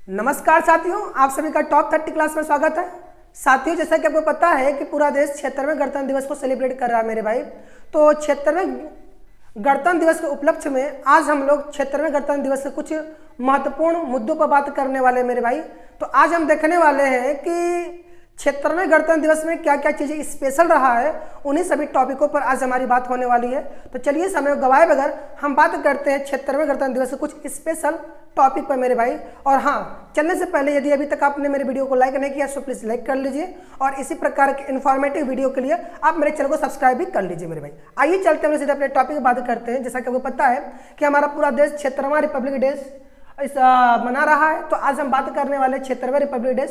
नमस्कार साथियों, आप सभी का टॉप 30 क्लास में स्वागत है। साथियों, जैसा कि आपको पता है कि पूरा देश 76वें गणतंत्र दिवस को सेलिब्रेट कर रहा है मेरे भाई। तो 76वें गणतंत्र दिवस के उपलक्ष्य में आज हम लोग 76वें गणतंत्र दिवस के कुछ महत्वपूर्ण मुद्दों पर बात करने वाले हैं मेरे भाई। तो आज हम देखने वाले हैं कि 76वें गणतंत्र दिवस में क्या क्या चीज़ें स्पेशल रहा है, उन्हीं सभी टॉपिकों पर आज हमारी बात होने वाली है। तो चलिए समय गवाए बगैर हम बात करते हैं 76वें गणतंत्र दिवस के कुछ स्पेशल टॉपिक पर मेरे भाई। और हाँ, चलने से पहले यदि अभी तक आपने मेरे वीडियो को लाइक नहीं किया तो प्लीज़ लाइक कर लीजिए और इसी प्रकार के इन्फॉर्मेटिव वीडियो के लिए आप मेरे चैनल को सब्सक्राइब भी कर लीजिए मेरे भाई। आइए चलते हैं सीधे अपने टॉपिक की बात करते हैं। जैसा कि आपको पता है कि हमारा पूरा देश 76वां रिपब्लिक डे मना रहा है, तो आज हम बात करने वाले 76वें रिपब्लिक डे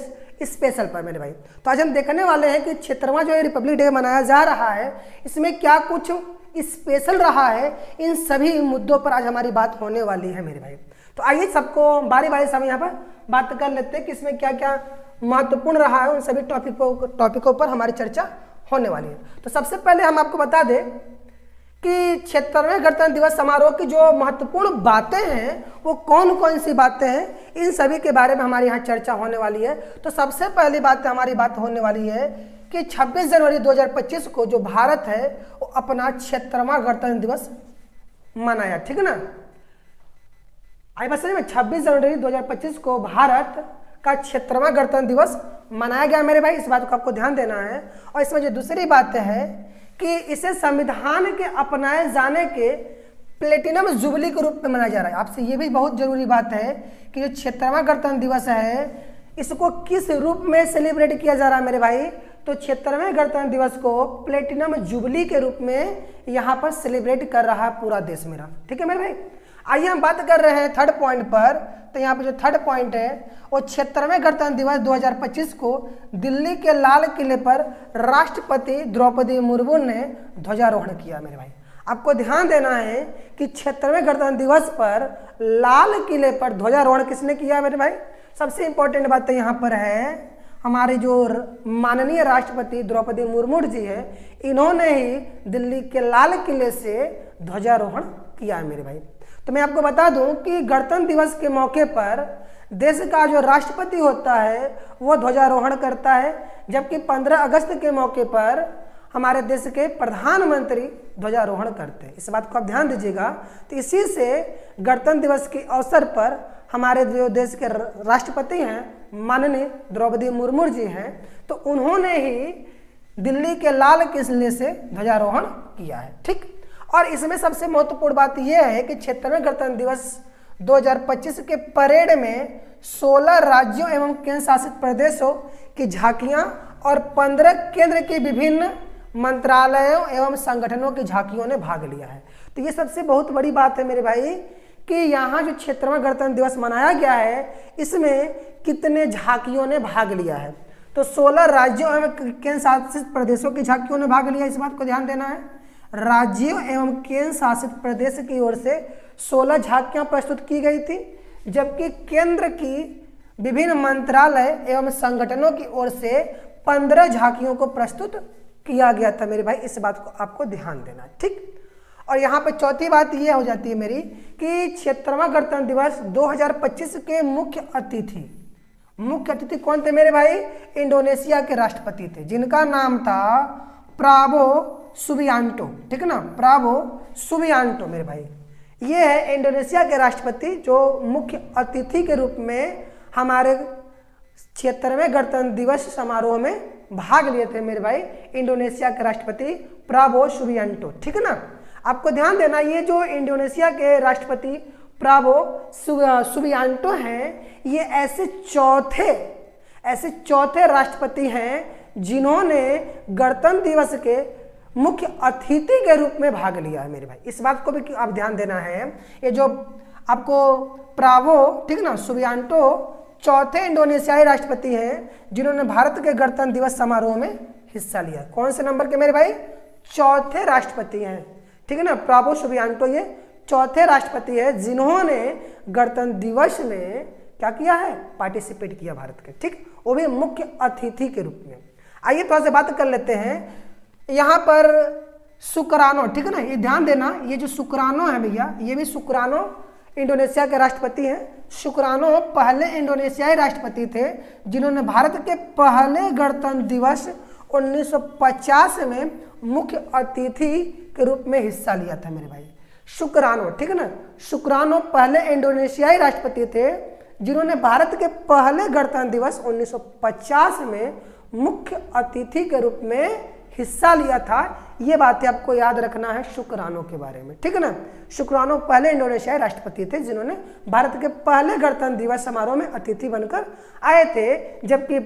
स्पेशल पर मेरे भाई। तो आज हम देखने वाले हैं कि 76वां जो रिपब्लिक डे मनाया जा रहा है, इसमें क्या कुछ स्पेशल रहा है, इन सभी मुद्दों पर आज हमारी बात होने वाली है मेरे भाई। तो आइए सबको बारी बारी से हम यहाँ पर बात कर लेते हैं कि इसमें क्या क्या महत्वपूर्ण रहा है, उन सभी टॉपिकों पर हमारी चर्चा होने वाली है। तो सबसे पहले हम आपको बता दें कि 76वें गणतंत्र दिवस समारोह की जो महत्वपूर्ण बातें हैं वो कौन कौन सी बातें हैं, इन सभी के बारे में हमारे यहाँ चर्चा होने वाली है। तो सबसे पहली बात हमारी बात होने वाली है कि 26 जनवरी 2025 को जो भारत है वो अपना 76वां गणतंत्र दिवस मनाया, ठीक है ना। आई बस में 26 जनवरी 2025 को भारत का 76वां गणतंत्र दिवस मनाया गया मेरे भाई, इस बात को आपको ध्यान देना है। और इसमें जो दूसरी बात है कि इसे संविधान के अपनाए जाने के प्लेटिनम जुबली के रूप में मनाया जा रहा है। आपसे ये भी बहुत जरूरी बात है कि जो 76वां गणतंत्र दिवस है इसको किस रूप में सेलिब्रेट किया जा रहा है मेरे भाई। तो 76वें गणतंत्र दिवस को प्लेटिनम जुबली के रूप में यहाँ पर सेलिब्रेट कर रहा है पूरा देश मेरा, ठीक है मेरे भाई। आइए हम बात कर रहे हैं थर्ड पॉइंट पर। तो यहाँ पर जो थर्ड पॉइंट है वो 76वें गणतंत्र दिवस 2025 को दिल्ली के लाल किले पर राष्ट्रपति द्रौपदी मुर्मू ने ध्वजारोहण किया मेरे भाई। आपको ध्यान देना है कि 76वें गणतंत्र दिवस पर लाल किले पर ध्वजारोहण किसने किया मेरे भाई। सबसे इंपॉर्टेंट बात तो यहाँ पर है, हमारे जो माननीय राष्ट्रपति द्रौपदी मुर्मू जी है, इन्होंने ही दिल्ली के लाल किले से ध्वजारोहण किया है मेरे भाई। तो मैं आपको बता दूं कि गणतंत्र दिवस के मौके पर देश का जो राष्ट्रपति होता है वो ध्वजारोहण करता है, जबकि 15 अगस्त के मौके पर हमारे देश के प्रधानमंत्री ध्वजारोहण करते हैं। इस बात को आप ध्यान दीजिएगा। तो इसी से गणतंत्र दिवस के अवसर पर हमारे जो देश के राष्ट्रपति हैं माननीय द्रौपदी मुर्मू जी हैं, तो उन्होंने ही दिल्ली के लाल किले से ध्वजारोहण किया है, ठीक। और इसमें सबसे महत्वपूर्ण बात यह है कि 76वें गणतंत्र दिवस 2025 के परेड में 16 राज्यों एवं केंद्र शासित प्रदेशों की झांकियां और 15 केंद्र के विभिन्न मंत्रालयों एवं संगठनों की झांकियों ने भाग लिया है। तो ये सबसे बहुत बड़ी बात है मेरे भाई कि यहाँ जो 76वां गणतंत्र दिवस मनाया गया है इसमें कितने झांकियों ने भाग लिया है। तो 16 राज्यों एवं केंद्र शासित प्रदेशों की झांकियों ने भाग लिया, इस बात को ध्यान देना है। राज्यों एवं केंद्र शासित प्रदेश की ओर से 16 झांकियां प्रस्तुत की गई थी, जबकि केंद्र की विभिन्न मंत्रालय एवं संगठनों की ओर से 15 झांकियों को प्रस्तुत किया गया था मेरे भाई। इस बात को आपको ध्यान देना है, ठीक। और यहाँ पे चौथी बात यह हो जाती है मेरी कि 76वां गणतंत्र दिवस 2025 के मुख्य अतिथि कौन थे मेरे भाई। इंडोनेशिया के राष्ट्रपति थे जिनका नाम था प्राबो सुबियांटो, ठीक है ना, प्राबो सुबियांटो मेरे भाई। ये है इंडोनेशिया के राष्ट्रपति जो मुख्य अतिथि के रूप में हमारे 76वें गणतंत्र दिवस समारोह में भाग लिए थे मेरे भाई, इंडोनेशिया के राष्ट्रपति प्राबो सुबियांटो, ठीक है ना। आपको ध्यान देना, ये जो इंडोनेशिया के राष्ट्रपति प्राबो सुबियांटो हैं, ये ऐसे चौथे राष्ट्रपति हैं जिन्होंने गणतंत्र दिवस के मुख्य अतिथि के रूप में भाग लिया है मेरे भाई। इस बात को भी आप ध्यान देना है। ये जो आपको प्राबो, ठीक ना, सुबियांटो चौथे इंडोनेशियाई राष्ट्रपति हैं जिन्होंने भारत के गणतंत्र दिवस समारोह में हिस्सा लिया। कौन से नंबर के मेरे भाई, चौथे राष्ट्रपति हैं, ठीक है ना। प्राबो सुबियांटो ये चौथे राष्ट्रपति है जिन्होंने गणतंत्र दिवस में क्या किया है, पार्टिसिपेट किया भारत के, ठीक, वो भी मुख्य अतिथि के रूप में। आइए थोड़ा सा बात कर लेते हैं यहाँ पर सुकरानो, ठीक है ना, ये ध्यान देना, ये जो सुकरानो है भैया, ये भी सुकरानो इंडोनेशिया के राष्ट्रपति हैं। शुक्रानो पहले इंडोनेशियाई राष्ट्रपति थे जिन्होंने भारत के पहले गणतंत्र दिवस 1950 में मुख्य अतिथि के रूप में हिस्सा लिया था मेरे भाई। शुक्रानो, ठीक है ना, शुक्रानो पहले इंडोनेशियाई राष्ट्रपति थे जिन्होंने भारत के पहले गणतंत्र दिवस 1950 में मुख्य अतिथि के रूप में हिस्सा लिया था। ये बातें आपको याद रखना है शुक्रानो के बारे में, ठीक है ना। शुक्रानो पहले इंडोनेशियाई राष्ट्रपति थे जिन्होंने भारत के पहले गणतंत्र दिवस समारोह में अतिथि बनकर आए थे, जबकि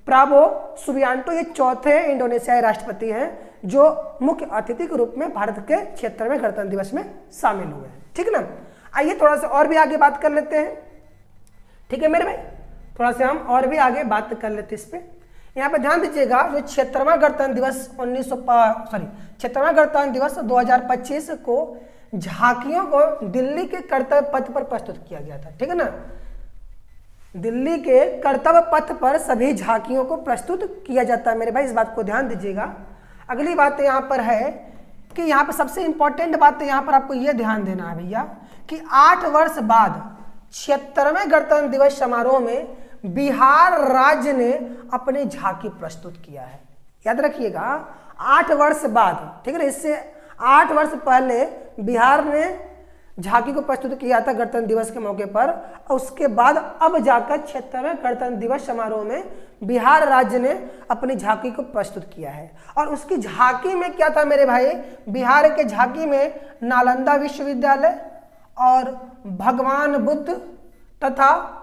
प्राबो सुबियांटो ये चौथे इंडोनेशियाई राष्ट्रपति हैं जो मुख्य अतिथि के रूप में भारत के क्षेत्र में गणतंत्र दिवस में शामिल हुए हैं, ठीक है ना। आइए थोड़ा सा और भी आगे बात कर लेते हैं, ठीक है मेरे भाई, थोड़ा सा हम और भी आगे बात कर लेते हैं इस पे। यहाँ पे ध्यान दीजिएगा, जो 76वां गणतंत्र दिवस 76वां गणतंत्र दिवस 2025 को झांकियों को दिल्ली के कर्तव्य पथ पर प्रस्तुत किया गया था, ठीक है ना। दिल्ली के कर्तव्य पथ पर सभी झांकियों को प्रस्तुत किया जाता है मेरे भाई, इस बात को ध्यान दीजिएगा। अगली बात यहाँ पर है कि यहाँ पर सबसे इंपॉर्टेंट बात यहाँ पर आपको ये ध्यान देना है भैया कि 8 वर्ष बाद 76वें गणतंत्र दिवस समारोह में बिहार राज्य ने अपनी झांकी प्रस्तुत किया है। याद रखिएगा 8 वर्ष बाद, ठीक है ना, इससे 8 वर्ष पहले बिहार ने झांकी को प्रस्तुत किया था गणतंत्र दिवस के मौके पर, और उसके बाद अब जाकर 76वें गणतंत्र दिवस समारोह में बिहार राज्य ने अपनी झांकी को प्रस्तुत किया है। और उसकी झांकी में क्या था मेरे भाई, बिहार के झांकी में नालंदा विश्वविद्यालय और भगवान बुद्ध तथा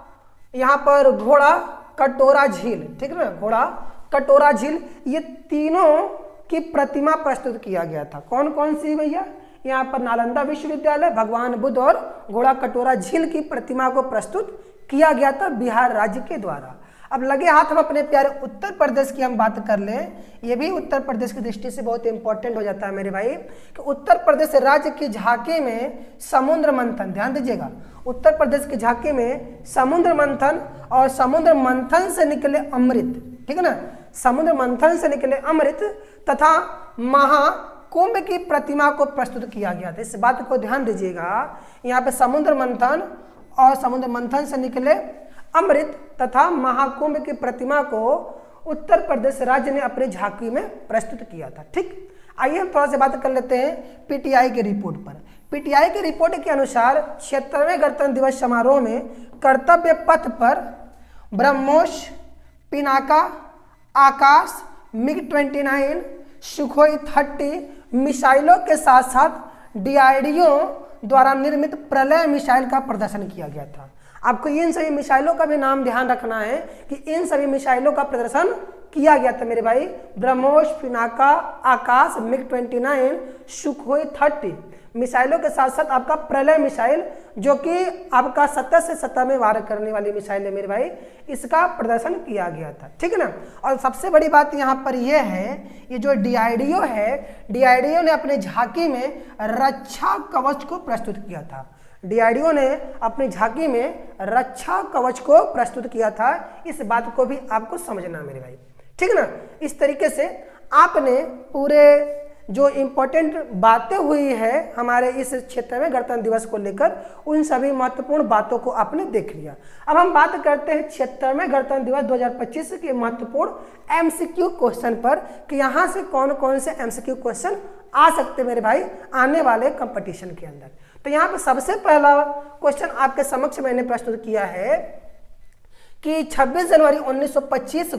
यहाँ पर घोड़ा कटोरा झील, ठीक है ना, घोड़ा कटोरा झील, ये तीनों की प्रतिमा प्रस्तुत किया गया था। कौन कौन सी भैया, यहाँ पर नालंदा विश्वविद्यालय, भगवान बुद्ध और घोड़ा कटोरा झील की प्रतिमा को प्रस्तुत किया गया था बिहार राज्य के द्वारा। अब लगे हाथ हम अपने प्यारे उत्तर प्रदेश की हम बात कर लें, ये भी उत्तर प्रदेश की दृष्टि से बहुत इंपॉर्टेंट हो जाता है मेरे भाई कि उत्तर प्रदेश राज्य की झांकी में समुद्र मंथन, ध्यान दीजिएगा, उत्तर प्रदेश की झांकी में समुद्र मंथन और समुद्र मंथन से निकले अमृत, ठीक है ना, समुद्र मंथन से निकले अमृत तथा महाकुंभ की प्रतिमा को प्रस्तुत किया गया था। इस बात को ध्यान दीजिएगा, यहाँ पे समुद्र मंथन और समुद्र मंथन से निकले अमृत तथा महाकुंभ की प्रतिमा को उत्तर प्रदेश राज्य ने अपनी झांकी में प्रस्तुत किया था, ठीक। आइए हम थोड़ा सा बात कर लेते हैं पीटीआई की रिपोर्ट पर। पीटीआई की रिपोर्ट के अनुसार 76वें गणतंत्र दिवस समारोह में कर्तव्य पथ पर ब्रह्मोस, पिनाका, आकाश, मिग-29, सुखोई 30 मिसाइलों के साथ साथ डीआरडीओ द्वारा निर्मित प्रलय मिसाइल का प्रदर्शन किया गया था। आपको इन सभी मिसाइलों का भी नाम ध्यान रखना है कि इन सभी मिसाइलों का प्रदर्शन किया गया था मेरे भाई, ब्रह्मोस, पिनाका, आकाश, मिग-29, सुखोई 30 मिसाइलों के साथ साथ आपका प्रलय मिसाइल जो कि आपका सतह से सतह में वार करने वाली मिसाइल है मेरे भाई, इसका प्रदर्शन किया गया था, ठीक है ना। और सबसे बड़ी बात यहाँ पर यह है, ये जो डीआरडीओ है, डीआरडीओ ने अपने झांकी में रक्षा कवच को प्रस्तुत किया था। डीआरडीओ ने अपनी झांकी में रक्षा कवच को प्रस्तुत किया था, इस बात को भी आपको समझना मेरे भाई, ठीक है ना। इस तरीके से आपने पूरे जो इम्पोर्टेंट बातें हुई है हमारे इस क्षेत्र में गणतंत्र दिवस को लेकर, उन सभी महत्वपूर्ण बातों को आपने देख लिया। अब हम बात करते हैं 76वें गणतंत्र दिवस 2025 के महत्वपूर्ण एमसीक्यू क्वेश्चन पर कि यहाँ से कौन कौन से एमसीक्यू क्वेश्चन आ सकते मेरे भाई आने वाले कंपटीशन के अंदर। तो यहाँ पर सबसे पहला क्वेश्चन आपके समक्ष मैंने प्रस्तुत किया है कि 26 जनवरी 1925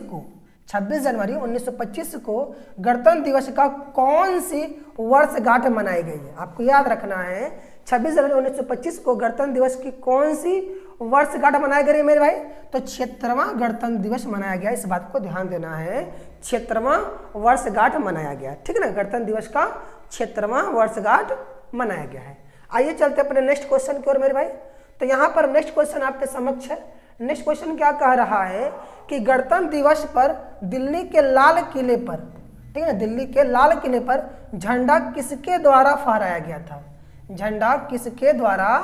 को गणतंत्र दिवस का कौन सी वर्षगांठ मनाई गई है। आपको याद रखना है 26 जनवरी 1925 को गणतंत्र दिवस की कौन सी वर्षगांठ मनाई गई है मेरे भाई, तो 76वां गणतंत्र दिवस मनाया गया। इस बात को ध्यान देना है, 76वां वर्षगांठ मनाया गया, ठीक है ना, गणतंत्र दिवस का 76वां वर्षगांठ मनाया गया है। आइए चलते अपने नेक्स्ट क्वेश्चन की ओर मेरे भाई। तो यहाँ पर नेक्स्ट क्वेश्चन आपके समक्ष है। नेक्स्ट क्वेश्चन क्या कह रहा है कि गणतंत्र दिवस पर दिल्ली के लाल किले पर, ठीक है ना, दिल्ली के लाल किले पर झंडा किसके द्वारा फहराया गया था। झंडा किसके द्वारा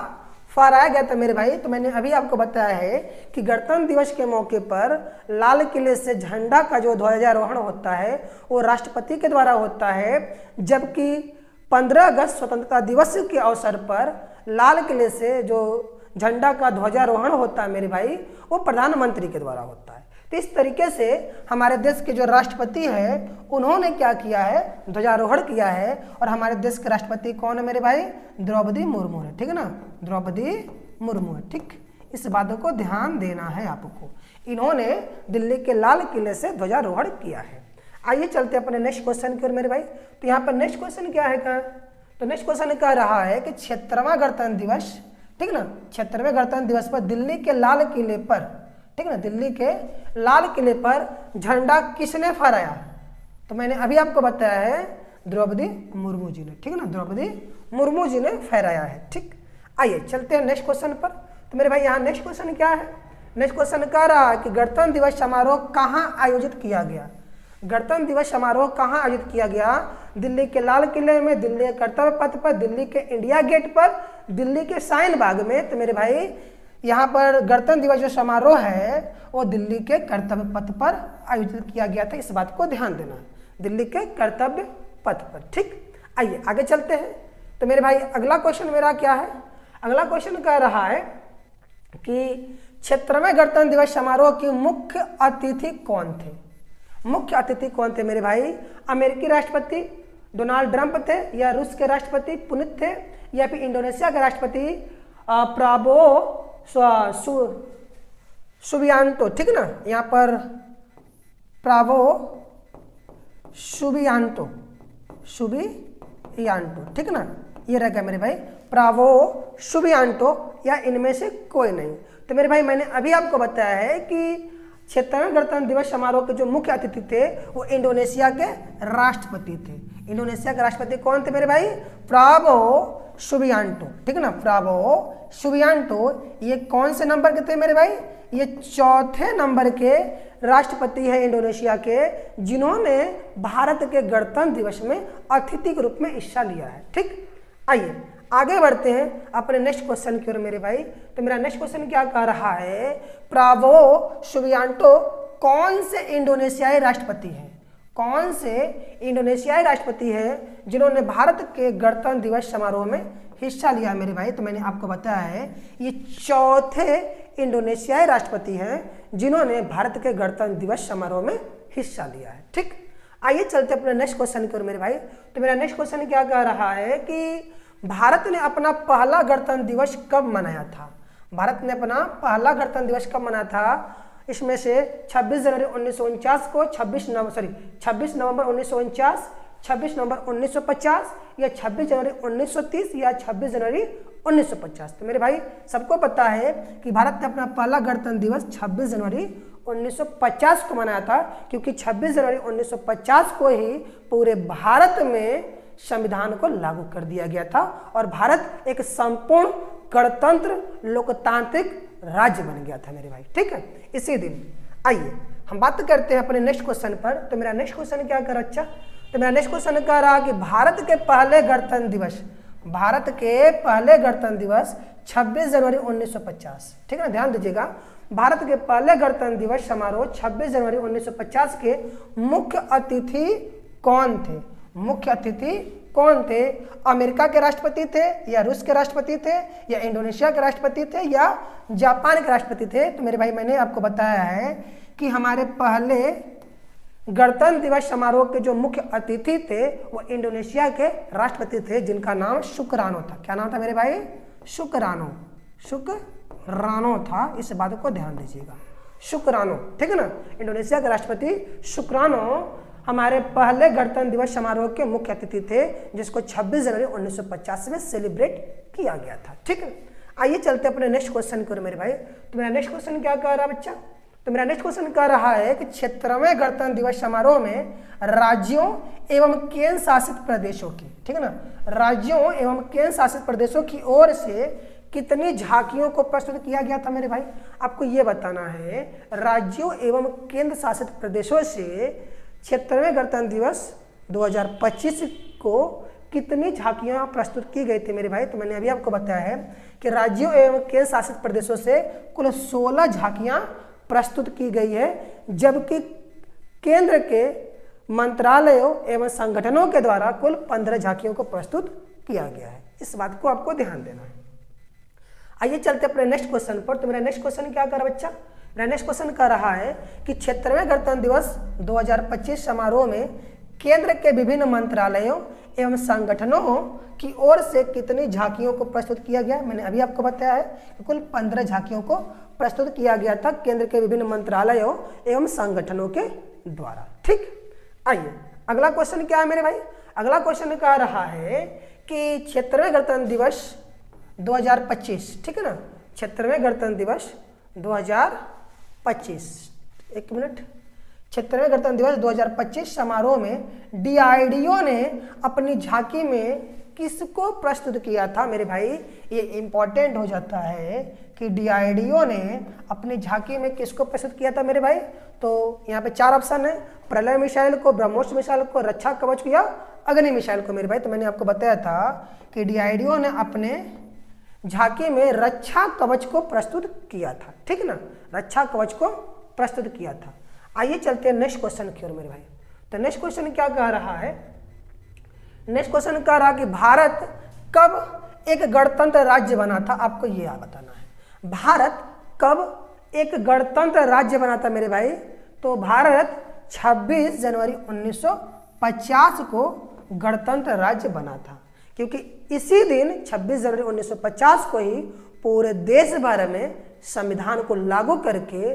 फहराया गया था मेरे भाई। तो मैंने अभी आपको बताया है कि गणतंत्र दिवस के मौके पर लाल किले से झंडा का जो ध्वजारोहण होता है वो राष्ट्रपति के द्वारा होता है, जबकि 15 अगस्त स्वतंत्रता दिवस के अवसर पर लाल किले से जो झंडा का ध्वजारोहण होता है मेरे भाई, वो प्रधानमंत्री के द्वारा होता है। तो इस तरीके से हमारे देश के जो राष्ट्रपति है उन्होंने क्या किया है, ध्वजारोहण किया है। और हमारे देश के राष्ट्रपति कौन है मेरे भाई, द्रौपदी मुर्मू है, ठीक है ना, द्रौपदी मुर्मू है। ठीक, इस बात को ध्यान देना है आपको। इन्होंने दिल्ली के लाल किले से ध्वजारोहण किया है। आइए चलते हैं अपने नेक्स्ट क्वेश्चन की ओर मेरे भाई। तो यहाँ पर नेक्स्ट क्वेश्चन क्या है का, तो नेक्स्ट क्वेश्चन कह रहा है कि 76वां गणतंत्र दिवस, ठीक ना, 76वें गणतंत्र दिवस पर दिल्ली के लाल किले पर, ठीक ना, दिल्ली के लाल किले पर झंडा किसने फहराया? तो मैंने अभी आपको बताया है द्रौपदी मुर्मू जी ने, ठीक है ना, द्रौपदी मुर्मू जी ने फहराया है। ठीक, आइए चलते हैं नेक्स्ट क्वेश्चन पर। तो मेरे भाई यहाँ नेक्स्ट क्वेश्चन क्या है, नेक्स्ट क्वेश्चन कह रहा है कि गणतंत्र दिवस समारोह कहाँ आयोजित किया गया? गणतंत्र दिवस समारोह कहाँ आयोजित किया गया? दिल्ली के लाल किले में, दिल्ली के कर्तव्य पथ पर, दिल्ली के इंडिया गेट पर, दिल्ली के शाहीन बाग में। तो मेरे भाई यहाँ पर गणतंत्र दिवस जो समारोह है वो दिल्ली के कर्तव्य पथ पर आयोजित किया गया था, इस बात को ध्यान देना, दिल्ली के कर्तव्य पथ पर। ठीक, आइए आगे चलते हैं। तो मेरे भाई अगला क्वेश्चन मेरा क्या है, अगला क्वेश्चन कह रहा है कि 76वें गणतंत्र दिवस समारोह के मुख्य अतिथि कौन थे? मुख्य अतिथि कौन थे मेरे भाई? अमेरिकी राष्ट्रपति डोनाल्ड ट्रंप थे, या रूस के राष्ट्रपति पुतिन थे, या फिर इंडोनेशिया के राष्ट्रपति प्राबोवो सुबियांतो, ठीक ना, यहाँ पर प्राबोवो सुबियांतो, ठीक ना, ये रह गया मेरे भाई प्राबोवो सुबियांतो, या इनमें से कोई नहीं। तो मेरे भाई मैंने अभी आपको बताया है कि 76वें गणतंत्र दिवस समारोह के जो मुख्य अतिथि थे वो इंडोनेशिया के राष्ट्रपति थे। इंडोनेशिया के राष्ट्रपति कौन थे मेरे भाई? प्राबोवो सुबियांतो, ठीक है ना, प्राबोवो सुबियांतो। ये कौन से नंबर के थे मेरे भाई? ये चौथे नंबर के राष्ट्रपति है इंडोनेशिया के, जिन्होंने भारत के गणतंत्र दिवस में अतिथि के रूप में हिस्सा लिया है। ठीक, आइए आगे बढ़ते हैं अपने नेक्स्ट क्वेश्चन की ओर मेरे भाई। तो मेरा नेक्स्ट क्वेश्चन क्या कह रहा है, प्राबोवो सुबियांतो कौन से इंडोनेशियाई राष्ट्रपति हैं? कौन से इंडोनेशियाई राष्ट्रपति हैं जिन्होंने भारत के गणतंत्र दिवस समारोह में हिस्सा लिया मेरे भाई? तो मैंने आपको बताया है ये चौथे इंडोनेशियाई राष्ट्रपति हैं जिन्होंने भारत के गणतंत्र दिवस समारोह में हिस्सा लिया है। ठीक, आइए चलते अपने नेक्स्ट क्वेश्चन की ओर मेरे भाई। तो मेरा नेक्स्ट क्वेश्चन क्या कह रहा है कि भारत ने अपना पहला गणतंत्र दिवस कब मनाया था? भारत ने अपना पहला गणतंत्र दिवस कब मनाया था? इसमें से 26 जनवरी 1949 को, 26 नवंबर 1949, 26 नवंबर 1950, या 26 जनवरी 1930, या 26 जनवरी 1950। तो मेरे भाई सबको पता है कि भारत ने अपना पहला गणतंत्र दिवस 26 जनवरी 1950 को मनाया था, क्योंकि 26 जनवरी 1950 को ही पूरे भारत में संविधान को लागू कर दिया गया था और भारत एक संपूर्ण गणतंत्र लोकतांत्रिक राज्य बन गया था मेरे भाई। ठीक है, इसी दिन। आइए हम बात करते हैं अपने नेक्स्ट क्वेश्चन पर। तो मेरा नेक्स्ट क्वेश्चन क्या कर, अच्छा, तो मेरा नेक्स्ट क्वेश्चन कह रहा कि भारत के पहले गणतंत्र दिवस, भारत के पहले गणतंत्र दिवस 26 जनवरी 1950, ठीक है ना, ध्यान दीजिएगा, भारत के पहले गणतंत्र दिवस समारोह 26 जनवरी 1950 के मुख्य अतिथि कौन थे? मुख्य अतिथि कौन थे? अमेरिका के राष्ट्रपति थे, या रूस के राष्ट्रपति थे, या इंडोनेशिया के राष्ट्रपति थे, या जापान के राष्ट्रपति थे? तो मेरे भाई मैंने आपको बताया है कि हमारे पहले गणतंत्र दिवस समारोह के जो मुख्य अतिथि थे वो इंडोनेशिया के राष्ट्रपति थे, जिनका नाम शुक्रानो था। क्या नाम था मेरे भाई? शुक्रानो था, इस बात को ध्यान दीजिएगा, शुक्रानो, ठीक है ना, इंडोनेशिया के राष्ट्रपति शुक्रानो हमारे पहले गणतंत्र दिवस समारोह के मुख्य अतिथि थे, जिसको 26 जनवरी 1950 में सेलिब्रेट किया गया था। ठीक है, आइए चलते अपने नेक्स्ट क्वेश्चन की ओर मेरे भाई। तो मेरा नेक्स्ट क्वेश्चन क्या कह रहा है बच्चा? तो मेरा नेक्स्ट क्वेश्चन कह रहा है कि 76वें गणतंत्र दिवस समारोह में राज्यों एवं केंद्र शासित प्रदेशों की, ठीक है ना, राज्यों एवं केंद्र शासित प्रदेशों की ओर से कितनी झांकियों को प्रस्तुत किया गया था मेरे भाई? आपको ये बताना है, राज्यों एवं केंद्र शासित प्रदेशों से 76वें गणतंत्र दिवस 2025 को कितनी झांकियां प्रस्तुत की गई थी मेरे भाई? तो मैंने अभी आपको बताया है कि राज्यों एवं केंद्र शासित प्रदेशों से कुल 16 झांकियां प्रस्तुत की गई है, जबकि केंद्र के मंत्रालयों एवं संगठनों के द्वारा कुल 15 झांकियों को प्रस्तुत किया गया है। इस बात को आपको ध्यान देना है। आइए चलते अपने नेक्स्ट क्वेश्चन पर। तो मेरा नेक्स्ट क्वेश्चन क्या कर रहा है बच्चा, मेरा नेक्स्ट क्वेश्चन कर रहा है कि 76वें गणतंत्र दिवस 2025 समारोह में केंद्र के विभिन्न मंत्रालयों एवं संगठनों की ओर से कितनी झांकियों को प्रस्तुत किया गया। मैंने अभी आपको बताया है कि कुल 15 झांकियों को प्रस्तुत किया गया था केंद्र के विभिन्न मंत्रालयों एवं संगठनों के द्वारा। ठीक, आइए अगला क्वेश्चन क्या है मेरे भाई, अगला क्वेश्चन कह रहा है कि 76वें गणतंत्र दिवस 2025, ठीक है ना, 76वें गणतंत्र दिवस 2025, एक मिनट, 76वें गणतंत्र दिवस 2025 समारोह में DRDO ने अपनी झांकी में किसको प्रस्तुत किया था मेरे भाई। ये इंपॉर्टेंट हो जाता है कि DRDO ने अपनी झांकी में किसको प्रस्तुत किया था मेरे भाई। तो यहाँ पे 4 ऑप्शन है, प्रलय मिसाइल को, ब्रह्मोस मिसाइल को, रक्षा कवच को या अग्नि मिसाइल को मेरे भाई। तो मैंने आपको बताया था कि DRDO ने अपने झांकी में रक्षा कवच को प्रस्तुत किया था, ठीक है ना, रक्षा कवच को प्रस्तुत किया था। आइए चलते हैं नेक्स्ट क्वेश्चन की ओर मेरे भाई। तो नेक्स्ट क्वेश्चन क्या कह रहा है, नेक्स्ट क्वेश्चन कह रहा कि भारत कब एक गणतंत्र राज्य बना था। आपको ये बताना है भारत कब एक गणतंत्र राज्य बना था मेरे भाई। तो भारत 26 जनवरी 1950 को गणतंत्र राज्य बना था, क्योंकि इसी दिन 26 जनवरी 1950 को ही पूरे देश भर में संविधान को लागू करके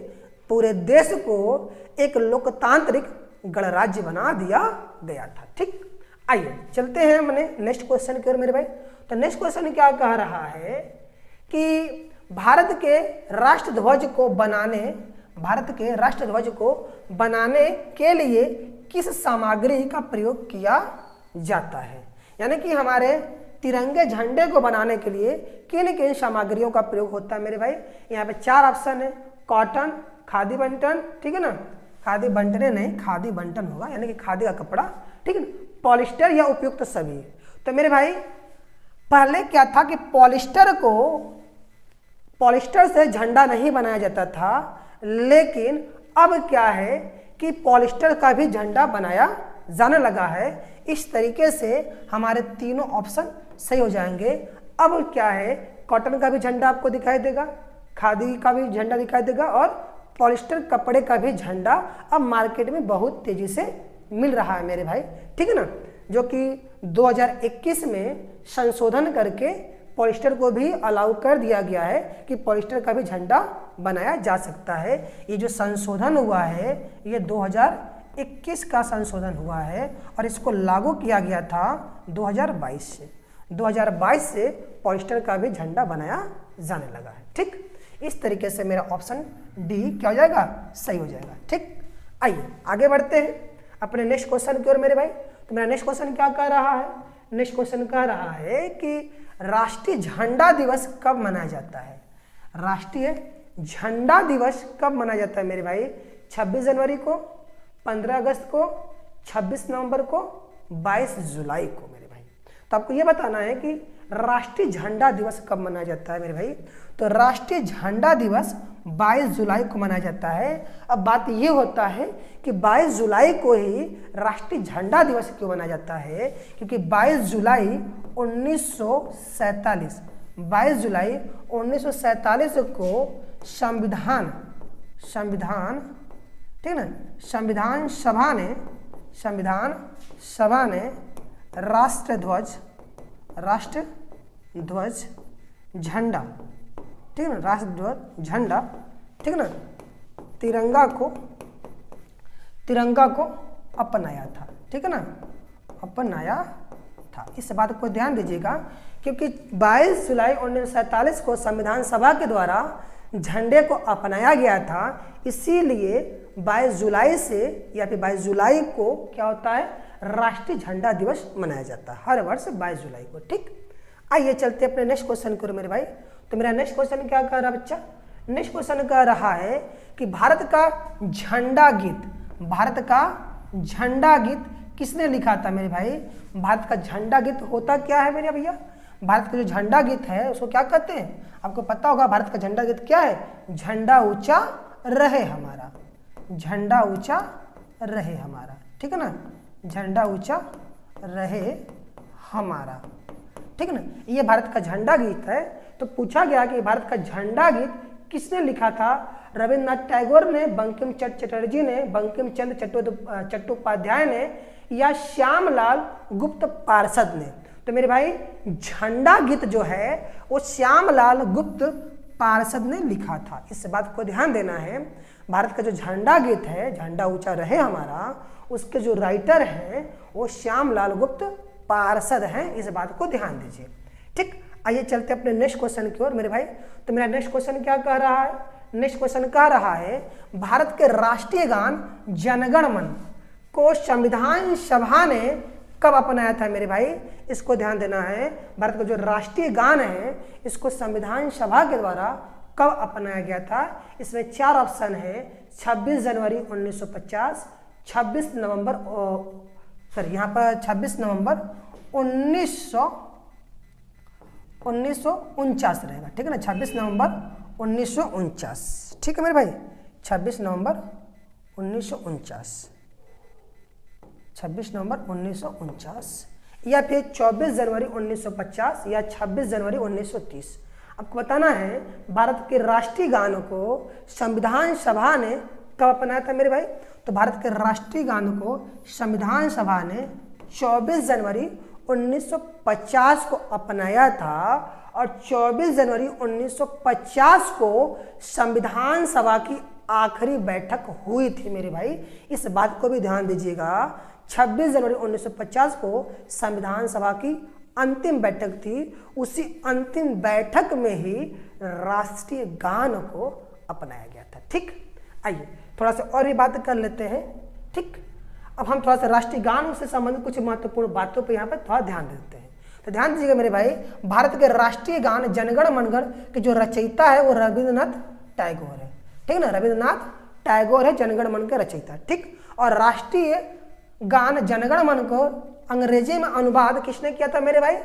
पूरे देश को एक लोकतांत्रिक गणराज्य बना दिया गया था। ठीक, आइए चलते हैं मैंने नेक्स्ट क्वेश्चन की ओर मेरे भाई। तो नेक्स्ट क्वेश्चन क्या कह रहा है कि भारत के राष्ट्रध्वज को बनाने, भारत के राष्ट्रध्वज को बनाने के लिए किस सामग्री का प्रयोग किया जाता है। यानी कि हमारे तिरंगे झंडे को बनाने के लिए किन किन सामग्रियों का प्रयोग होता है मेरे भाई। यहाँ पे 4 ऑप्शन है, कॉटन, खादी बंटन, ठीक है ना, खादी बंटने नहीं, खादी बंटन होगा, यानी कि खादी का कपड़ा, ठीक है ना, पॉलिस्टर या उपयुक्त सभी। तो मेरे भाई पहले क्या था कि पॉलिस्टर से झंडा नहीं बनाया जाता था, लेकिन अब क्या है कि पॉलिस्टर का भी झंडा बनाया जाने लगा है। इस तरीके से हमारे तीनों ऑप्शन सही हो जाएंगे। अब क्या है, कॉटन का भी झंडा आपको दिखाई देगा, खादी का भी झंडा दिखाई देगा और पॉलिस्टर कपड़े का भी झंडा अब मार्केट में बहुत तेजी से मिल रहा है मेरे भाई, ठीक है ना, जो कि 2021 में संशोधन करके पॉलिस्टर को भी अलाउ कर दिया गया है कि पॉलिस्टर का भी झंडा बनाया जा सकता है। ये जो संशोधन हुआ है ये 2021 का संशोधन हुआ है और इसको लागू किया गया था 2022 से। 2022 से पॉलिस्टर का भी झंडा बनाया जाने लगा है। ठीक, इस तरीके से मेरा ऑप्शन डी क्या हो जाएगा, सही हो जाएगा। ठीक, आइए आगे बढ़ते हैं अपने नेक्स्ट क्वेश्चन की ओर मेरे भाई। तो मेरा नेक्स्ट क्वेश्चन क्या कह रहा है, नेक्स्ट क्वेश्चन कह रहा है कि राष्ट्रीय झंडा दिवस कब मनाया जाता है। राष्ट्रीय झंडा दिवस कब मनाया जाता है मेरे भाई। 26 जनवरी को, 15 अगस्त को, 26 नवंबर को, 22 जुलाई को मेरे भाई। तो आपको ये बताना है कि राष्ट्रीय झंडा दिवस कब मनाया जाता है मेरे भाई। तो राष्ट्रीय झंडा दिवस 22 जुलाई को मनाया जाता है। अब बात ये होता है कि 22 जुलाई को ही राष्ट्रीय झंडा दिवस क्यों मनाया जाता है, क्योंकि 22 जुलाई 1947, 22 जुलाई 1947 को संविधान, ठीक है ना, संविधान सभा ने राष्ट्रध्वज झंडा, ठीक है ना, राष्ट्रध्वज झंडा, ठीक है ना, तिरंगा को अपनाया था, ठीक है ना, अपनाया था। इस बात को ध्यान दीजिएगा क्योंकि 22 जुलाई 1947 को संविधान सभा के द्वारा झंडे को अपनाया गया था, इसीलिए 22 जुलाई से या फिर 22 जुलाई को क्या होता है, राष्ट्रीय झंडा दिवस मनाया जाता है हर वर्ष 22 जुलाई को। ठीक, आइए चलते अपने नेक्स्ट क्वेश्चन को मेरे भाई। तो मेरा नेक्स्ट क्वेश्चन क्या कह रहा है बच्चा, नेक्स्ट क्वेश्चन कह रहा है कि भारत का झंडा गीत किसने लिखा था मेरे भाई। भारत का झंडा गीत होता क्या है मेरे भैया, भारत का जो झंडा गीत है उसको क्या कहते हैं, आपको पता होगा। भारत का झंडा गीत क्या है, झंडा ऊंचा रहे हमारा, झंडा ऊंचा रहे हमारा, ठीक है ना, झंडा ऊंचा रहे हमारा, ठीक है ना, ये भारत का झंडा गीत है। तो पूछा गया कि भारत का झंडा गीत किसने लिखा था? रविन्द्रनाथ टैगोर ने, बंकिम चंद्र चटर्जी ने, बंकिम चंद्र चट्टोपाध्याय ने, या श्यामलाल गुप्त पार्षद ने? तो मेरे भाई झंडा गीत जो है वो श्यामलाल गुप्त पार्षद ने लिखा था। इस बात को ध्यान देना है। भारत का जो झंडा गीत है, झंडा ऊंचा रहे हमारा, उसके जो राइटर हैं वो श्यामलाल गुप्त पार्षद हैं। इस बात को ध्यान दीजिए। ठीक, आइए चलते अपने नेक्स्ट क्वेश्चन की ओर मेरे भाई। तो मेरा नेक्स्ट क्वेश्चन क्या कह रहा है? नेक्स्ट क्वेश्चन कह रहा है भारत के राष्ट्रीय गान जनगण मन को संविधान सभा ने कब अपनाया था? मेरे भाई इसको ध्यान देना है। भारत का जो राष्ट्रीय गान है इसको संविधान सभा के द्वारा कब अपनाया गया था? इसमें 4 ऑप्शन है। 26 जनवरी 1950, 26 नवंबर, सॉरी यहाँ पर 26 नवंबर 1949 रहेगा। ठीक है ना, 26 नवंबर 1949। ठीक है मेरे भाई, 26 नवंबर 1949, 26 नवंबर 1949, या फिर 24 जनवरी 1950 या 26 जनवरी 1930। आपको बताना है भारत के राष्ट्रीय गान को संविधान सभा ने कब अपनाया था मेरे भाई? तो भारत के राष्ट्रीय गान को संविधान सभा ने 24 जनवरी 1950 को अपनाया था, और 24 जनवरी 1950 को संविधान सभा की आखिरी बैठक हुई थी मेरे भाई। इस बात को भी ध्यान दीजिएगा। 26 जनवरी 1950 को संविधान सभा की अंतिम बैठक थी। उसी अंतिम बैठक में ही राष्ट्रीय गान को अपनाया गया था। ठीक, आइए थोड़ा सा और भी बात कर लेते हैं। ठीक, अब हम थोड़ा सा राष्ट्रीय गान से संबंधित कुछ महत्वपूर्ण बातों पर यहाँ पर थोड़ा ध्यान देते हैं। तो ध्यान दीजिएगा मेरे भाई, भारत के राष्ट्रीय गान जनगण मनगढ़ के जो रचयिता है वो रविन्द्रनाथ टैगोर है। ठीक है ना, रविन्द्रनाथ टैगोर है जनगण मन के रचयिता। ठीक, और राष्ट्रीय गान जनगण मन को अंग्रेजी में अनुवाद किसने किया था मेरे भाई?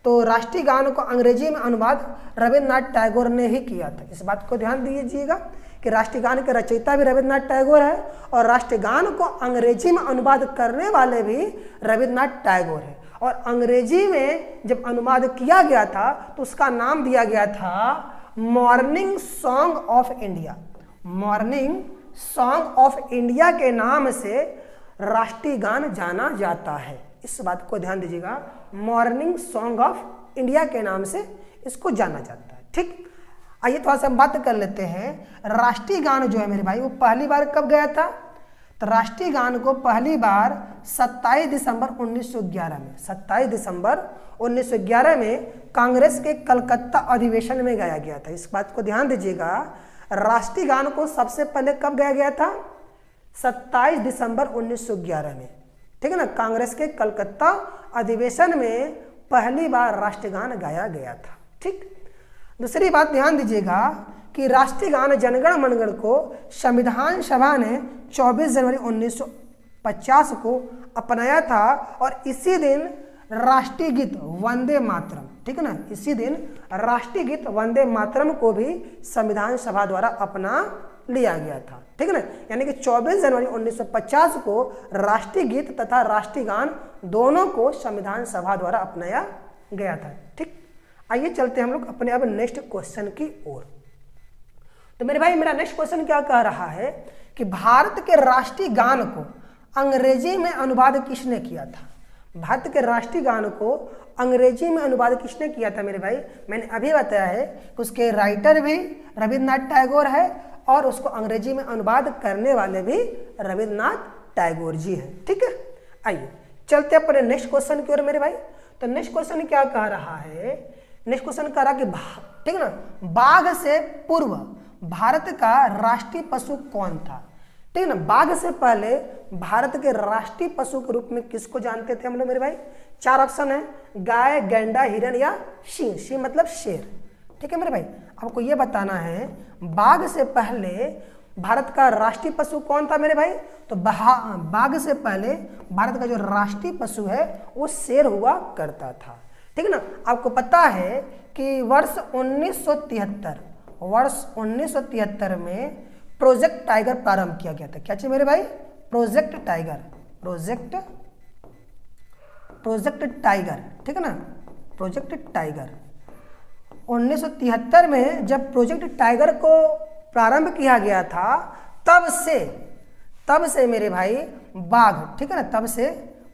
तो राष्ट्रीय गान को अंग्रेजी में अनुवाद रविन्द्रनाथ टैगोर ने ही किया था। इस बात को ध्यान दीजिएगा कि राष्ट्रीय गान के रचयिता भी रविन्द्रनाथ टैगोर है, और राष्ट्रीय गान को अंग्रेजी में अनुवाद करने वाले भी रविन्द्रनाथ टैगोर है। और अंग्रेजी में जब अनुवाद किया गया था तो उसका नाम दिया गया था morning song of India. Morning song of India के नाम से राष्ट्रीय गान जाना जाता है। इस बात को ध्यान दीजिएगा, मॉर्निंग सॉन्ग ऑफ इंडिया के नाम से इसको जाना जाता है। ठीक, आइए थोड़ा सा हम बात कर लेते हैं राष्ट्रीय गान जो है मेरे भाई वो पहली बार कब गया था? तो राष्ट्रीय गान को पहली बार 27 दिसंबर 1911 में, 27 दिसंबर 1911 में कांग्रेस के कलकत्ता अधिवेशन में गाया गया था। इस बात को ध्यान दीजिएगा, राष्ट्रीय गान को सबसे पहले कब गाया गया था? 27 दिसंबर 1911 में। ठीक है ना, कांग्रेस के कलकत्ता अधिवेशन में पहली बार राष्ट्रीय गान गाया गया था। ठीक, दूसरी बात ध्यान दीजिएगा कि राष्ट्रीय गान जनगण मनगढ़ को संविधान सभा ने 24 जनवरी 1950 को अपनाया था, और इसी दिन राष्ट्रीय गीत वंदे मातरम, ठीक है ना, इसी दिन राष्ट्रीय गीत वंदे मातरम को भी संविधान सभा द्वारा अपना लिया गया था। ठीक है ना, यानी कि 24 जनवरी 1950 को राष्ट्रीय गीत तथा राष्ट्रीय गान दोनों को संविधान सभा द्वारा अपनाया गया था। ठीक, आइए चलते हैं हम लोग अपने अब नेक्स्ट क्वेश्चन की ओर। तो मेरे भाई मेरा नेक्स्ट क्वेश्चन क्या कह रहा है कि भारत के राष्ट्रीय गान को अंग्रेजी में अनुवाद किसने किया था? भारत के राष्ट्रीय गान को अंग्रेजी में अनुवाद किसने किया था मेरे भाई? मैंने अभी बताया है कि उसके राइटर भी रविन्द्रनाथ टैगोर है, और उसको अंग्रेजी में अनुवाद करने वाले भी रविन्द्रनाथ टैगोर जी हैं। ठीक है, आइए चलते अपने नेक्स्ट क्वेश्चन की ओर मेरे भाई। तो नेक्स्ट क्वेश्चन क्या कह रहा है? नेक्स्ट क्वेश्चन कह रहा कि ठीक है ना, बाघ से पूर्व भारत का राष्ट्रीय पशु कौन था? ठीक है ना, बाघ से पहले भारत के राष्ट्रीय पशु के रूप में किसको जानते थे हम लोग मेरे भाई? 4 ऑप्शन है, गाय, गैंडा, हिरन या सिंह। सिंह मतलब शेर। ठीक है मेरे भाई, आपको ये बताना है बाघ से पहले भारत का राष्ट्रीय पशु कौन था मेरे भाई? तो बाघ से पहले भारत का जो राष्ट्रीय पशु है वो शेर हुआ करता था। ठीक है ना, आपको पता है कि वर्ष 1973 में प्रोजेक्ट टाइगर प्रारंभ किया गया था। क्या चाहिए मेरे भाई? Project tiger, project tiger. ठीक है ना, प्रोजेक्ट टाइगर 1973 में जब प्रोजेक्ट टाइगर को प्रारंभ किया गया था, तब से मेरे भाई बाघ, ठीक है ना, तब से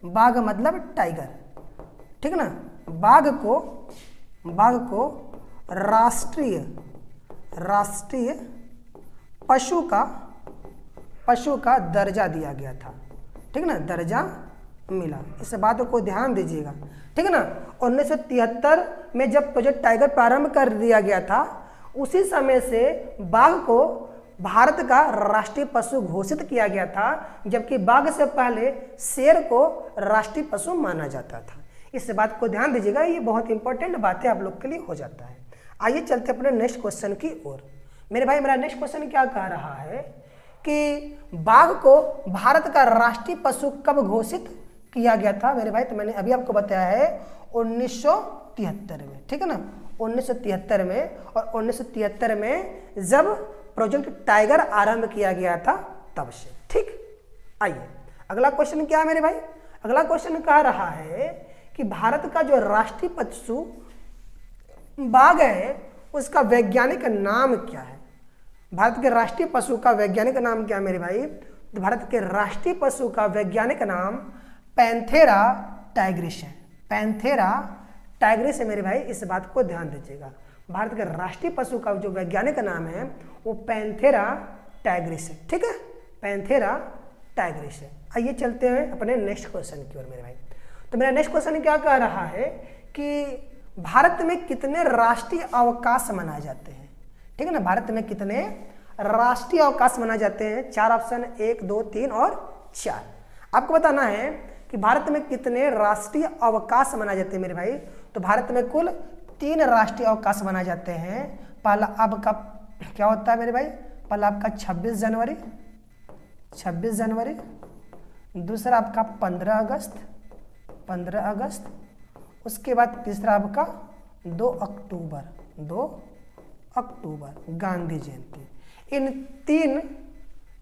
बाघ मतलब टाइगर, ठीक है ना, बाघ को राष्ट्रीय पशु का दर्जा दिया गया था, ठीक है ना, दर्जा मिला। इस बात को ध्यान दीजिएगा, ठीक है ना। 1973 में जब प्रोजेक्ट टाइगर प्रारंभ कर दिया गया था, उसी समय से बाघ को भारत का राष्ट्रीय पशु घोषित किया गया था, जबकि बाघ से पहले शेर को राष्ट्रीय पशु माना जाता था। इस बात को ध्यान दीजिएगा, ये बहुत इंपॉर्टेंट बातें आप लोग के लिए हो जाता है। आइए चलते अपने नेक्स्ट क्वेश्चन की ओर। मेरे भाई मेरा नेक्स्ट क्वेश्चन क्या कह रहा है कि बाघ को भारत का राष्ट्रीय पशु कब घोषित किया गया था मेरे भाई? तो मैंने अभी आपको बताया है 1973 में, ठीक है ना, 1973 में। और 1973 में जब प्रोजेक्ट टाइगर आरंभ किया गया था तब से, ठीक। आइए अगला क्वेश्चन क्या है मेरे भाई? अगला क्वेश्चन कह रहा है कि भारत का जो राष्ट्रीय पशु बाघ है उसका वैज्ञानिक नाम क्या है? भारत के राष्ट्रीय पशु का वैज्ञानिक नाम क्या है मेरे भाई? तो भारत के राष्ट्रीय पशु का वैज्ञानिक नाम पैंथेरा टाइग्रिस है। पैंथेरा टाइग्रिस है मेरे भाई, इस बात को ध्यान दीजिएगा। भारत के राष्ट्रीय पशु का जो वैज्ञानिक नाम है वो पैंथेरा टाइग्रिस है, ठीक है, पैंथेरा टाइग्रिस है। आइए चलते हैं अपने नेक्स्ट क्वेश्चन की ओर मेरे भाई। तो मेरा नेक्स्ट क्वेश्चन क्या कह रहा है कि भारत में कितने राष्ट्रीय अवकाश मनाए जाते हैं? ठीक है ना, भारत में कितने राष्ट्रीय अवकाश मनाए जाते हैं? 4 ऑप्शन, 1, 2, 3 और 4। आपको बताना है कि भारत में कितने राष्ट्रीय अवकाश मनाए जाते हैं मेरे भाई। तो भारत में कुल 3 राष्ट्रीय अवकाश मनाए जाते हैं। पहला आपका क्या होता है मेरे भाई? पहला आपका 26 जनवरी, दूसरा आपका 15 अगस्त, उसके बाद तीसरा आपका 2 अक्टूबर गांधी जयंती। इन 3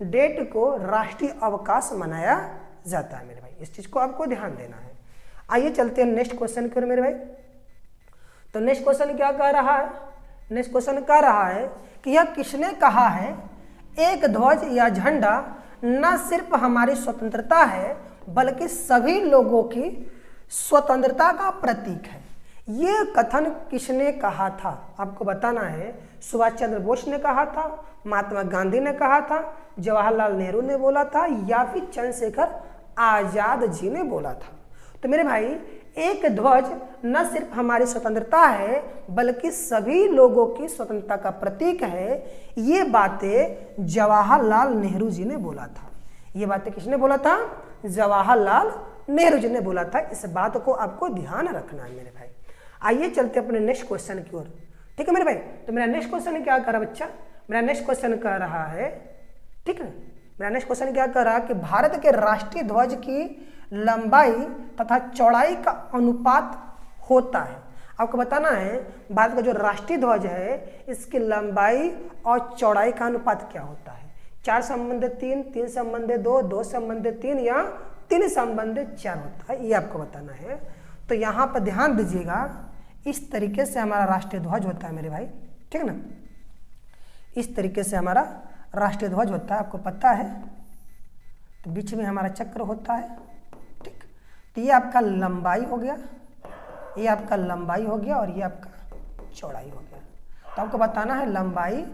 डेट को राष्ट्रीय अवकाश मनाया जाता है मेरे भाई, इस चीज को आपको ध्यान देना है। आइए चलते हैं नेक्स्ट क्वेश्चन की ओर मेरे भाई। तो नेक्स्ट क्वेश्चन क्या कह रहा है? नेक्स्ट क्वेश्चन कह रहा है कि यह किसने कहा है एक ध्वज या झंडा न सिर्फ हमारी स्वतंत्रता है बल्कि सभी लोगों की स्वतंत्रता का प्रतीक है? ये कथन किसने कहा था? आपको बताना है। सुभाष चंद्र बोस ने कहा था, महात्मा गांधी ने कहा था, जवाहरलाल नेहरू ने बोला था, या फिर चंद्रशेखर आजाद जी ने बोला था? तो मेरे भाई एक ध्वज न सिर्फ हमारी स्वतंत्रता है बल्कि सभी लोगों की स्वतंत्रता का प्रतीक है, ये बातें जवाहरलाल नेहरू जी ने बोला था। ये बातें किसने बोला था? जवाहरलाल नेहरू जी ने बोला था। इस बात को आपको ध्यान रखना है मेरे भाई। आइए चलते अपने नेक्स्ट क्वेश्चन की ओर, ठीक है मेरे भाई। तो मेरा नेक्स्ट क्वेश्चन क्या कर रहा है बच्चा? मेरा नेक्स्ट क्वेश्चन कह रहा है, ठीक है, मेरा नेक्स्ट क्वेश्चन क्या कह रहा है कि भारत के राष्ट्रीय ध्वज की लंबाई तथा चौड़ाई का अनुपात होता है। आपको बताना है भारत का जो राष्ट्रीय ध्वज है इसकी लंबाई और चौड़ाई का अनुपात क्या होता है? 4 संबंधित 3, 3 संबंधित 2, 2 संबंधित 3 या 3 संबंधित 4 होता है, ये आपको बताना है। तो यहाँ पर ध्यान दीजिएगा, इस तरीके से हमारा राष्ट्रीय ध्वज होता है मेरे भाई, ठीक है ना, इस तरीके से हमारा राष्ट्रीय ध्वज होता है, आपको पता है। तो बीच में हमारा चक्र होता है, ठीक। तो ये आपका लंबाई हो गया, ये आपका लंबाई हो गया और ये आपका चौड़ाई हो गया। तो आपको बताना है लंबाई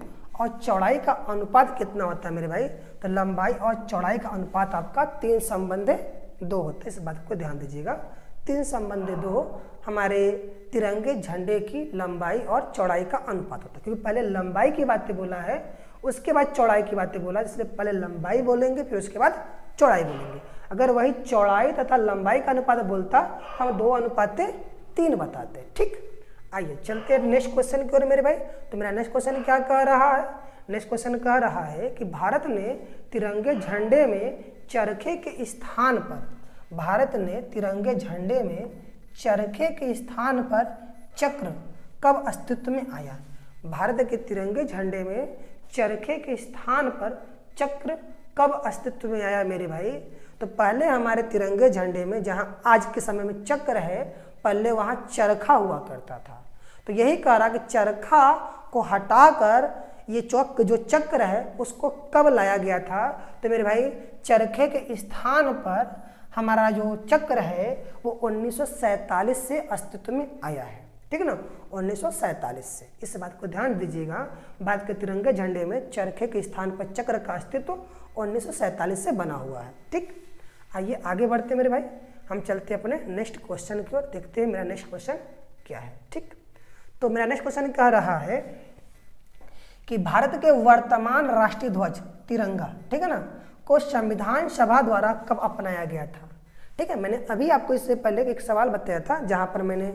और चौड़ाई का अनुपात कितना होता है मेरे भाई। तो लंबाई और चौड़ाई का अनुपात आपका 3 संबंधित 2 होता है, इस बात को ध्यान दीजिएगा। 3 संबंधित 2 हमारे तिरंगे झंडे की लंबाई और चौड़ाई का अनुपात होता है, क्योंकि पहले लंबाई की बातें बोला है उसके बाद चौड़ाई की बातें बोला, इसलिए पहले लंबाई बोलेंगे फिर उसके बाद चौड़ाई बोलेंगे। अगर वही चौड़ाई तथा लंबाई का अनुपात बोलता हम 2:3 बताते, ठीक। आइए चलते हैं नेक्स्ट क्वेश्चन की ओर मेरे भाई। तो मेरा नेक्स्ट क्वेश्चन क्या कह रहा है? नेक्स्ट क्वेश्चन कह रहा है कि भारत ने तिरंगे झंडे में चरखे के स्थान पर, भारत ने तिरंगे झंडे में चरखे के स्थान पर चक्र कब अस्तित्व में आया? भारत के तिरंगे झंडे में चरखे के स्थान पर चक्र कब अस्तित्व में आया मेरे भाई? तो पहले हमारे तिरंगे झंडे में, जहां आज के समय में चक्र है, पहले वहां चरखा हुआ करता था। तो यही कह रहा कि चरखा को हटाकर ये चौक जो चक्र है उसको कब लाया गया था। तो मेरे भाई चरखे के स्थान पर हमारा जो चक्र है वो 1947 से अस्तित्व में आया है, ठीक है ना, 1947 से। इस बात को ध्यान दीजिएगा, भारत के तिरंगे झंडे में चरखे के स्थान पर चक्र का अस्तित्व 1947 से बना हुआ है, ठीक। आइए आगे बढ़ते मेरे भाई, हम चलते अपने नेक्स्ट क्वेश्चन की ओर, देखते हैं मेरा नेक्स्ट क्वेश्चन क्या है, ठीक। तो मेरा नेक्स्ट क्वेश्चन कह रहा है कि भारत के वर्तमान राष्ट्रीय ध्वज तिरंगा, ठीक है ना, को संविधान सभा द्वारा कब अपनाया गया था, ठीक है। मैंने अभी आपको इससे पहले एक सवाल बताया था जहां पर मैंने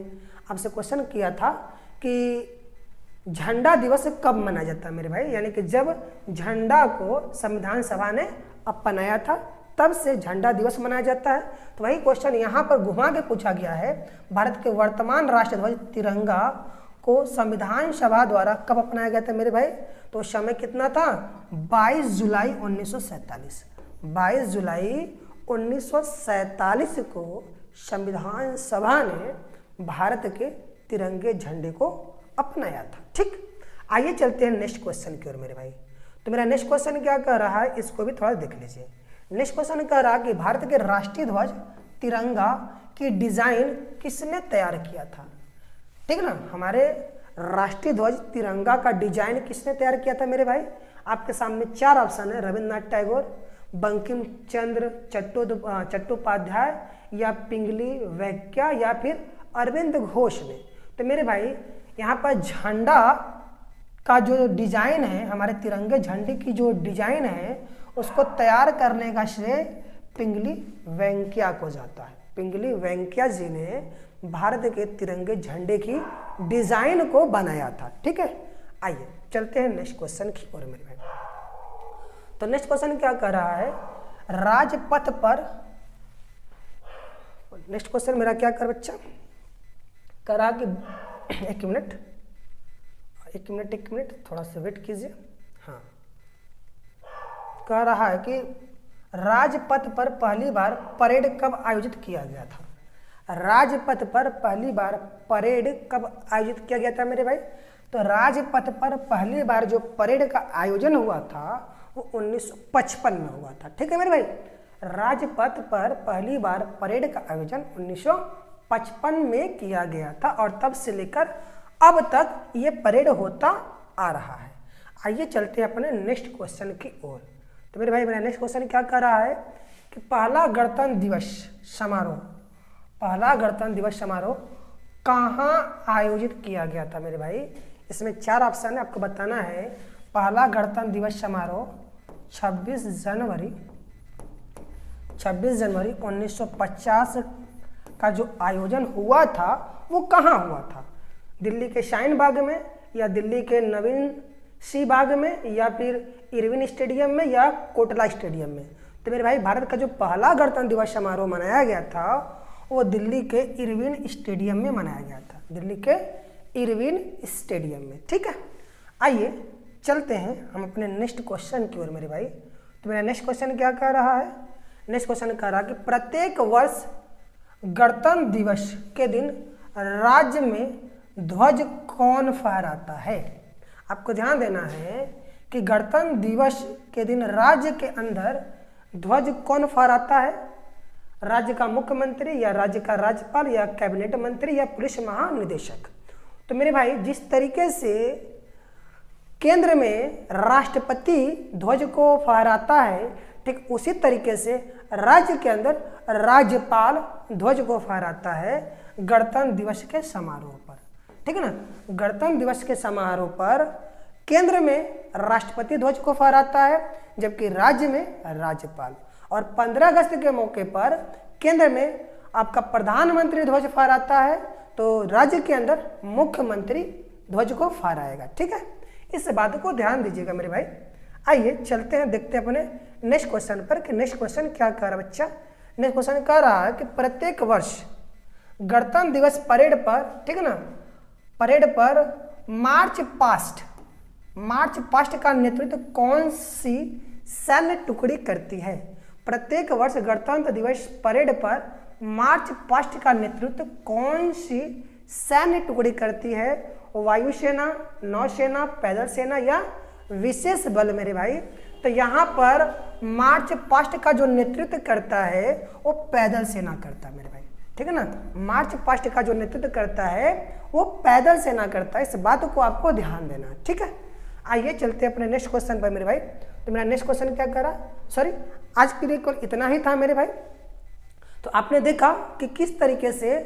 आपसे क्वेश्चन किया था कि झंडा दिवस कब मनाया जाता है मेरे भाई, यानी कि जब झंडा को संविधान सभा ने अपनाया था तब से झंडा दिवस मनाया जाता है। तो वही क्वेश्चन यहाँ पर घुमा के पूछा गया है, भारत के वर्तमान राष्ट्रीय ध्वज तिरंगा को संविधान सभा द्वारा कब अपनाया गया था मेरे भाई। तो समय कितना था, 22 जुलाई 1947। 22 जुलाई 1947 को संविधान सभा ने भारत के तिरंगे झंडे को अपनाया था, ठीक। आइए चलते हैं नेक्स्ट क्वेश्चन की ओर मेरे भाई। तो मेरा नेक्स्ट क्वेश्चन क्या कह रहा है, इसको भी थोड़ा देख लीजिए। नेक्स्ट क्वेश्चन कह रहा है कि भारत के राष्ट्रीय ध्वज तिरंगा की डिजाइन किसने तैयार किया था, ठीक है ना। हमारे राष्ट्रीय ध्वज तिरंगा का डिजाइन किसने तैयार किया था मेरे भाई। आपके सामने 4 ऑप्शन है, रविन्द्रनाथ टैगोर, बंकिम चंद्र चट्टोपाध्याय या पिंगली वैक्या या फिर अरविंद घोष ने। तो मेरे भाई यहाँ पर झंडा का जो डिजाइन है, हमारे तिरंगे झंडे की जो डिजाइन है उसको तैयार करने का श्रेय पिंगली वेंकैया को जाता है। पिंगली वेंकैया जी ने भारत के तिरंगे झंडे की डिजाइन को बनाया था, ठीक है। आइए चलते हैं नेक्स्ट क्वेश्चन की ओर मेरे भाई। तो नेक्स्ट क्वेश्चन क्या कर रहा है, राजपथ पर, नेक्स्ट क्वेश्चन मेरा क्या कर बच्चा कर रहा कि एक मिनट थोड़ा सा वेट कीजिए। हाँ, कह रहा है कि राजपथ पर पहली बार परेड कब आयोजित किया गया था। राजपथ पर पहली बार परेड कब आयोजित किया गया था मेरे भाई। तो राजपथ पर पहली बार जो परेड का आयोजन हुआ था वो 1955 में हुआ था, ठीक है मेरे भाई। राजपथ पर पहली बार परेड का आयोजन 1955 में किया गया था और तब से लेकर अब तक ये परेड होता आ रहा है। आइए चलते हैं अपने नेक्स्ट क्वेश्चन की ओर। तो मेरे भाई मेरा नेक्स्ट क्वेश्चन क्या कर रहा है कि पहला गणतंत्र दिवस समारोह कहाँ आयोजित किया गया था मेरे भाई। इसमें 4 ऑप्शन है, आपको बताना है। पहला गणतंत्र दिवस समारोह 26 जनवरी 1950 का जो आयोजन हुआ था वो कहाँ हुआ था, दिल्ली के शाहीन बाग में या दिल्ली के नवीन सी बाग में या फिर इरविन स्टेडियम में या कोटला स्टेडियम में। तो मेरे भाई भारत का जो पहला गणतंत्र दिवस समारोह मनाया गया था वो दिल्ली के इरविन स्टेडियम में मनाया गया था, दिल्ली के इरविन स्टेडियम में, ठीक है। आइए चलते हैं हम अपने नेक्स्ट क्वेश्चन की ओर मेरे भाई। तो मेरा नेक्स्ट क्वेश्चन क्या कह रहा है, नेक्स्ट क्वेश्चन कह रहा है कि प्रत्येक वर्ष गणतंत्र दिवस के दिन राज्य में ध्वज कौन फहराता है। आपको ध्यान देना है कि गणतंत्र दिवस के दिन राज्य के अंदर ध्वज कौन फहराता है, राज्य का मुख्यमंत्री या राज्य का राज्यपाल या कैबिनेट मंत्री या पुलिस महानिदेशक। तो मेरे भाई जिस तरीके से केंद्र में राष्ट्रपति ध्वज को फहराता है, ठीक उसी तरीके से राज्य के अंदर राज्यपाल ध्वज को फहराता है गणतंत्र दिवस के समारोह पर, ठीक है ना। गणतंत्र दिवस के समारोह पर केंद्र में राष्ट्रपति ध्वज को फहराता है जबकि राज्य में राज्यपाल। और 15 अगस्त के मौके पर केंद्र में आपका प्रधानमंत्री ध्वज फहराता है तो राज्य के अंदर मुख्यमंत्री ध्वज को फहराएगा, ठीक है। इस बात को ध्यान दीजिएगा मेरे भाई। आइए चलते हैं, देखते हैं अपने नेक्स्ट क्वेश्चन पर कि नेक्स्ट क्वेश्चन क्या कह रहा है बच्चा। नेक्स्ट क्वेश्चन कह रहा है कि प्रत्येक वर्ष गणतंत्र दिवस परेड पर, ठीक है ना, परेड पर मार्च पास्ट का नेतृत्व कौन सी सैन्य टुकड़ी करती है। प्रत्येक वर्ष गणतंत्र दिवस परेड पर मार्च पास्ट का नेतृत्व कौन सी सैन्य टुकड़ी करती है वायुसेना, नौसेना, पैदल सेना या विशेष बल मेरे भाई। तो यहाँ पर मार्च पास्ट का जो नेतृत्व करता है वो पैदल सेना करता है मेरे भाई, ठीक है ना। मार्च पास्ट का जो नेतृत्व करता है वो पैदल सेना करता है, इस बात को आपको ध्यान देना, ठीक है। आइए चलते हैं अपने नेक्स्ट क्वेश्चन पर मेरे भाई। तो मेरा नेक्स्ट क्वेश्चन क्या करा, सॉरी आज के लिए केवल इतना ही था मेरे भाई। तो आपने देखा कि किस तरीके से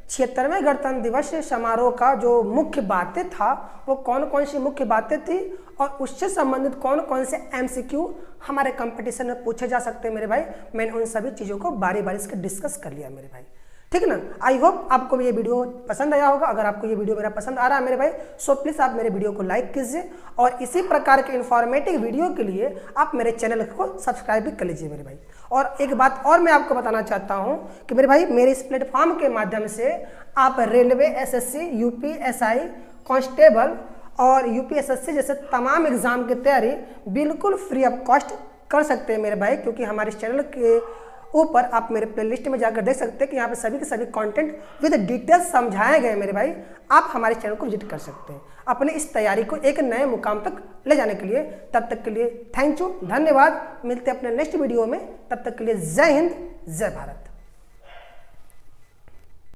76वें गणतंत्र दिवस समारोह का जो मुख्य बातें था वो कौन कौन सी मुख्य बातें थी और उससे संबंधित कौन कौन से एमसीक्यू हमारे कंपटीशन में पूछे जा सकते हैं मेरे भाई। मैंने उन सभी चीज़ों को बारी बारी से डिस्कस कर लिया मेरे भाई, ठीक है ना। आई होप आपको ये वीडियो पसंद आया होगा। अगर आपको ये वीडियो मेरा पसंद आ रहा है मेरे भाई सो प्लीज़ आप मेरे वीडियो को लाइक कीजिए और इसी प्रकार के इन्फॉर्मेटिव वीडियो के लिए आप मेरे चैनल को सब्सक्राइब भी कर लीजिए मेरे भाई। और एक बात और मैं आपको बताना चाहता हूं कि मेरे भाई मेरे इस प्लेटफॉर्म के माध्यम से आप रेलवे, एसएससी, यूपीएसआई, कांस्टेबल और यूपीएसएससी जैसे तमाम एग्जाम की तैयारी बिल्कुल फ्री ऑफ कॉस्ट कर सकते हैं मेरे भाई, क्योंकि हमारे इस चैनल के ऊपर आप मेरे प्लेलिस्ट में जाकर देख सकते हैं कि यहाँ पे सभी के सभी कंटेंट विद डिटेल्स समझाए गए मेरे भाई। आप हमारे चैनल को विजिट कर सकते हैं अपने इस तैयारी को एक नए मुकाम तक ले जाने के लिए। तब तक के लिए थैंक यू, धन्यवाद। मिलते हैं अपने नेक्स्ट वीडियो में, तब तक के लिए जय हिंद, जय भारत।